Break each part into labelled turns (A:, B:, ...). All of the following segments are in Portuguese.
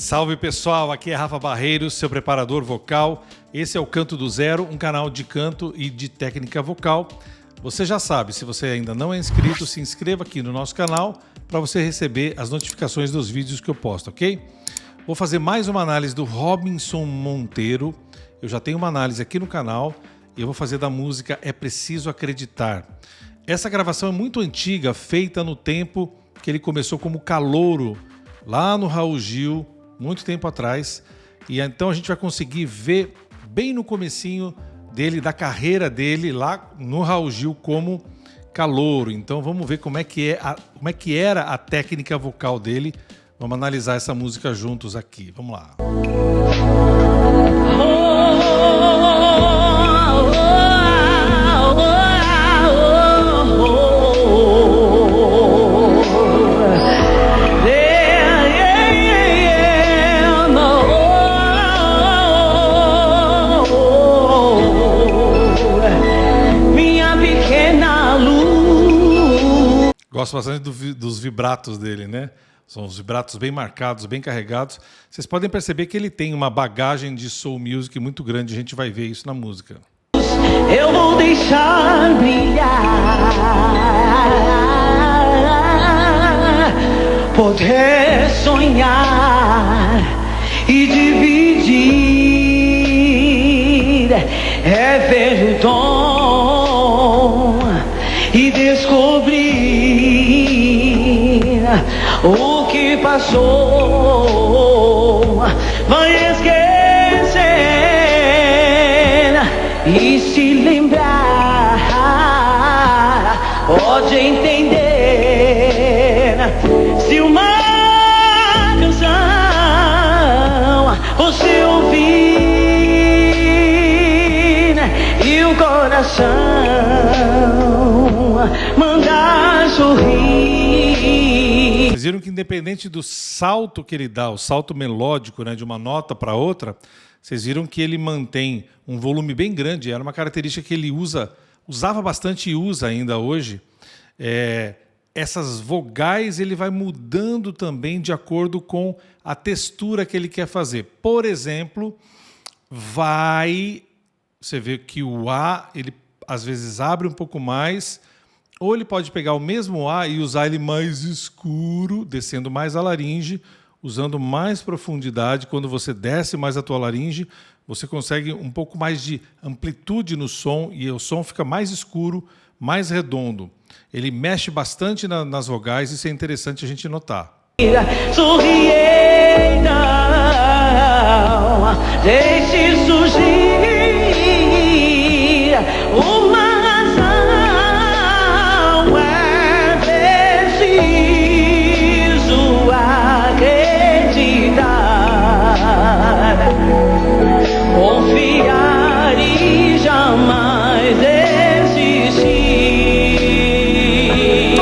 A: Salve pessoal, aqui é Rafa Barreiros, seu preparador vocal. Esse é o Canto do Zero, um canal de canto e de técnica vocal. Você já sabe, se você ainda não é inscrito, se inscreva aqui no nosso canal para você receber as notificações dos vídeos que eu posto, ok? Vou fazer mais uma análise do Robinson Monteiro. Eu já tenho uma análise aqui no canal e eu vou fazer da música É Preciso Acreditar. Essa gravação é muito antiga, feita no tempo que ele começou como calouro, lá no Raul Gil, muito tempo atrás. E então a gente vai conseguir ver bem no comecinho dele, da carreira dele, lá no Raul Gil como calouro. Então vamos ver como é que era a técnica vocal dele. Vamos analisar essa música juntos aqui. Vamos lá. Gosto bastante dos vibratos dele, né? São os vibratos bem marcados, bem carregados. Vocês podem perceber que ele tem uma bagagem de soul music muito grande. A gente vai ver isso na música.
B: Eu vou deixar brilhar, poder sonhar e dividir, é ver o dom e descobrir o que passou, vai esquecer e se lembrar, pode entender. Se uma canção você ouvir e o coração mandar sorrir.
A: Vocês viram que independente do salto que ele dá, o salto melódico, né, de uma nota para outra, vocês viram que ele mantém um volume bem grande. Era uma característica que ele usava bastante e usa ainda hoje. Essas vogais ele vai mudando também de acordo com a textura que ele quer fazer. Por exemplo, você vê que o A, ele às vezes abre um pouco mais, ou ele pode pegar o mesmo A e usar ele mais escuro, descendo mais a laringe, usando mais profundidade. Quando você desce mais a tua laringe, você consegue um pouco mais de amplitude no som e o som fica mais escuro, mais redondo. Ele mexe bastante nas vogais, isso é interessante a gente notar.
B: Sorriei, não, deixe surgir uma razão, é preciso acreditar, confiar e jamais desistir.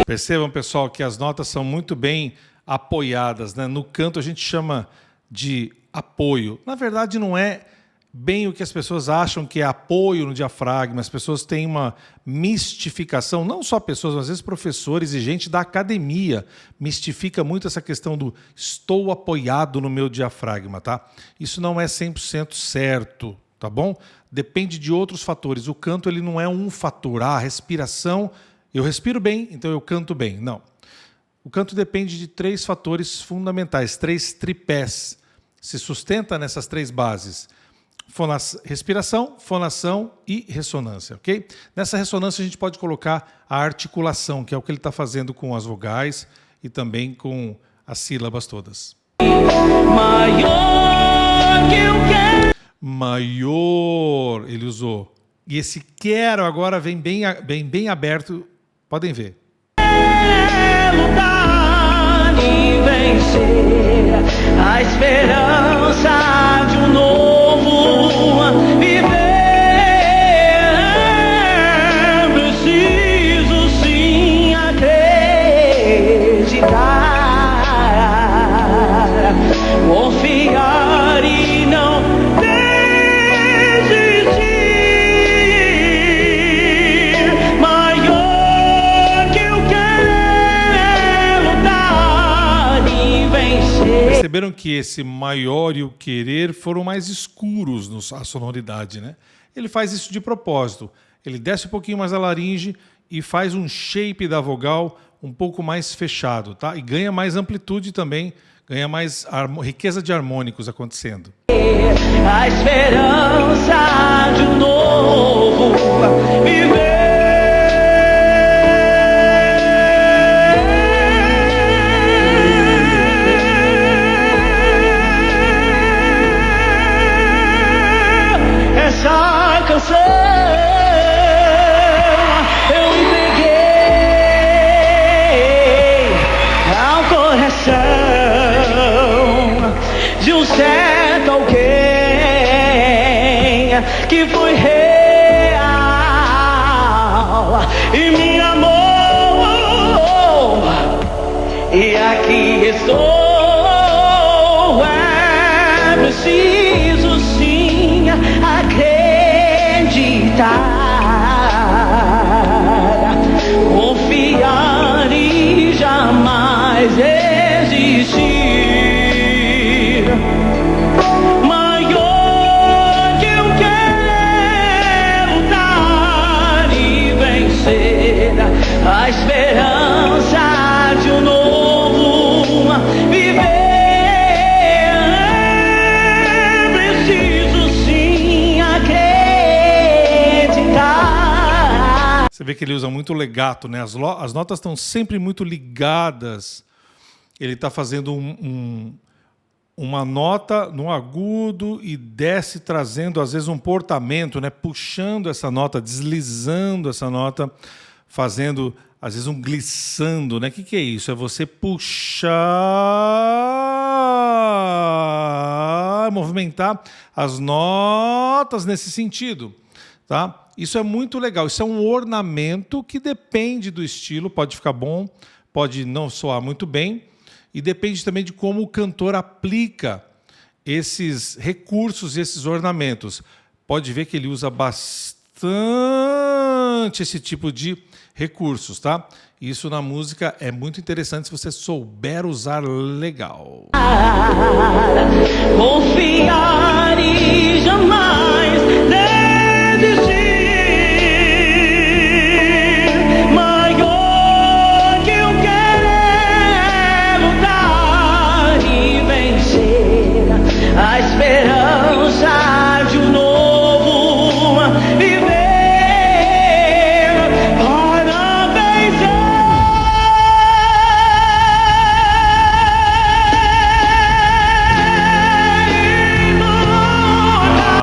A: Percebam, pessoal, que as notas são muito bem apoiadas, né? No canto a gente chama de apoio. Na verdade não é bem o que as pessoas acham que é apoio no diafragma. As pessoas têm uma mistificação, não só pessoas, mas às vezes professores e gente da academia mistifica muito essa questão do estou apoiado no meu diafragma, tá? Isso não é 100% certo, tá bom? Depende de outros fatores. O canto ele não é um fator. A respiração, eu respiro bem, então eu canto bem. Não. O canto depende de 3 fatores fundamentais, 3 tripés. Se sustenta nessas 3 bases. Respiração, fonação e ressonância, ok? Nessa ressonância a gente pode colocar a articulação, que é o que ele está fazendo com as vogais e também com as sílabas todas.
B: Maior que eu quero.
A: Maior, ele usou. E esse quero agora vem bem aberto, podem ver.
B: Lutar e vencer a esperança de um novo viver. Preciso sim acreditar, confiar e não desistir. Maior que eu quero lutar e vencer.
A: perceberam que esse maior e o querer foram mais escuros a sonoridade, né? Ele faz isso de propósito. Ele desce um pouquinho mais a laringe e faz um shape da vogal um pouco mais fechado, tá? E ganha mais amplitude também, ganha mais riqueza de harmônicos acontecendo.
B: A esperança de um novo viver. Essa canção eu entreguei ao coração de um certo alguém que foi real e me amou, e aqui estou. É preciso sim acreditar, confiar e jamais desistir. Maior que eu quero lutar e vencer, a esperança de um novo viver.
A: Você vê que ele usa muito legato, né? As notas estão sempre muito ligadas. Ele está fazendo uma nota no agudo e desce trazendo, às vezes, um portamento, né? Puxando essa nota, deslizando essa nota, fazendo, às vezes, um glissando, né? O que é isso? É você puxar, movimentar as notas nesse sentido, tá? Isso é muito legal. Isso é um ornamento que depende do estilo. Pode ficar bom, pode não soar muito bem. E depende também de como o cantor aplica esses recursos e esses ornamentos. Pode ver que ele usa bastante esse tipo de recursos, tá? Isso na música é muito interessante se você souber usar legal.
B: Confiar e jamais desistir. A esperança de um novo viver para vencer.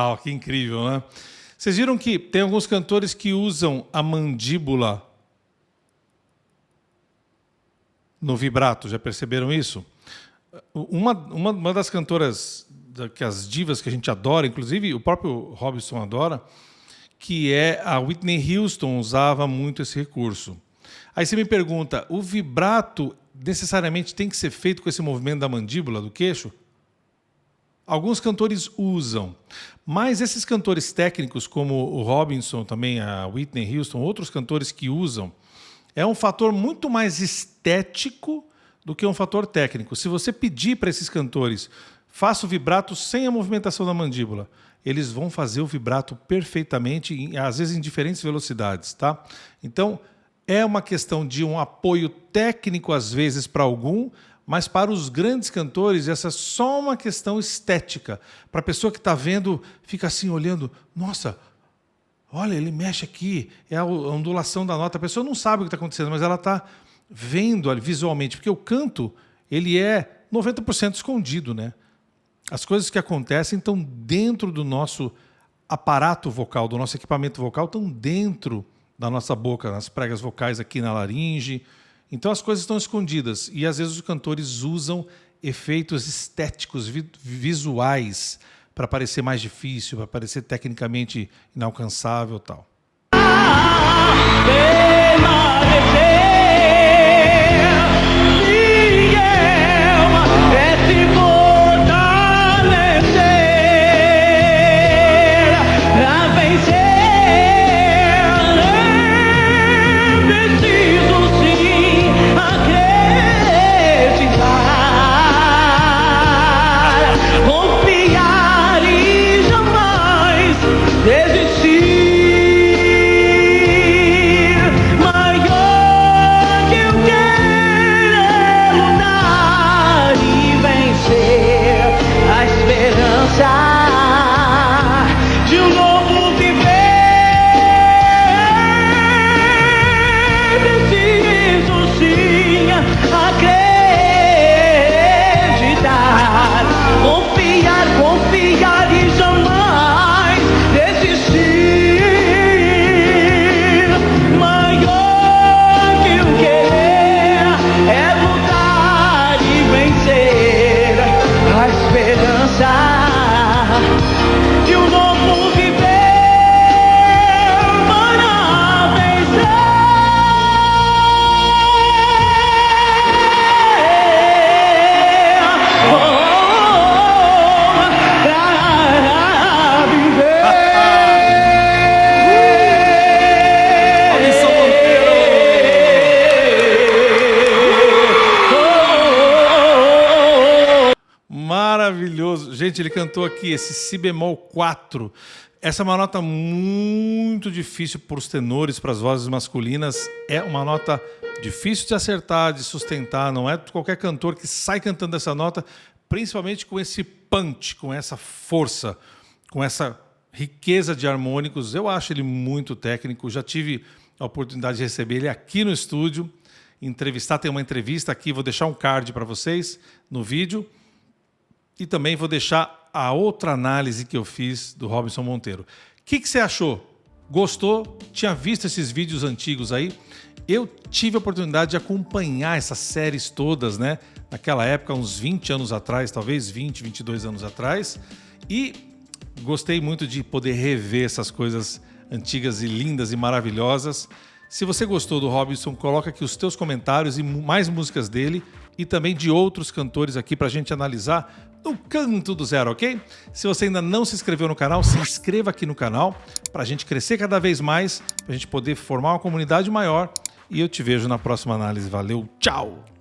A: Uau, que incrível, né? Vocês viram que tem alguns cantores que usam a mandíbula no vibrato, já perceberam isso? Uma das cantoras, que as divas que a gente adora, inclusive o próprio Robinson adora, que é a Whitney Houston, usava muito esse recurso. Aí você me pergunta, o vibrato necessariamente tem que ser feito com esse movimento da mandíbula, do queixo? Alguns cantores usam, mas esses cantores técnicos, como o Robinson, também a Whitney Houston, outros cantores que usam, é um fator muito mais estético do que um fator técnico. Se você pedir para esses cantores, faça o vibrato sem a movimentação da mandíbula, eles vão fazer o vibrato perfeitamente, às vezes em diferentes velocidades, tá? Então, é uma questão de um apoio técnico, às vezes, para algum, mas para os grandes cantores, essa é só uma questão estética. Para a pessoa que está vendo, fica assim, olhando, nossa, olha, ele mexe aqui, é a ondulação da nota. A pessoa não sabe o que está acontecendo, mas ela está vendo ali visualmente, porque o canto ele é 90% escondido, né? As coisas que acontecem estão dentro do nosso aparato vocal, do nosso equipamento vocal, estão dentro da nossa boca, nas pregas vocais aqui na laringe. Então as coisas estão escondidas e às vezes os cantores usam efeitos estéticos, visuais, para parecer mais difícil, para parecer tecnicamente inalcançável e tal. Gente, ele cantou aqui esse si bemol 4. Essa é uma nota muito difícil para os tenores, para as vozes masculinas. É uma nota difícil de acertar, de sustentar. Não é qualquer cantor que sai cantando essa nota, principalmente com esse punch, com essa força, com essa riqueza de harmônicos. Eu acho ele muito técnico. Já tive a oportunidade de receber ele aqui no estúdio, entrevistar. Tem uma entrevista aqui, vou deixar um card para vocês no vídeo. E também vou deixar a outra análise que eu fiz do Robinson Monteiro. O que você achou? Gostou? Tinha visto esses vídeos antigos aí? Eu tive a oportunidade de acompanhar essas séries todas, né? Naquela época, uns 20 anos atrás, talvez 20, 22 anos atrás. E gostei muito de poder rever essas coisas antigas e lindas e maravilhosas. Se você gostou do Robinson, coloca aqui os teus comentários e mais músicas dele e também de outros cantores aqui para a gente analisar no Canto do Zero, ok? Se você ainda não se inscreveu no canal, se inscreva aqui no canal para a gente crescer cada vez mais, para a gente poder formar uma comunidade maior. E eu te vejo na próxima análise. Valeu, tchau!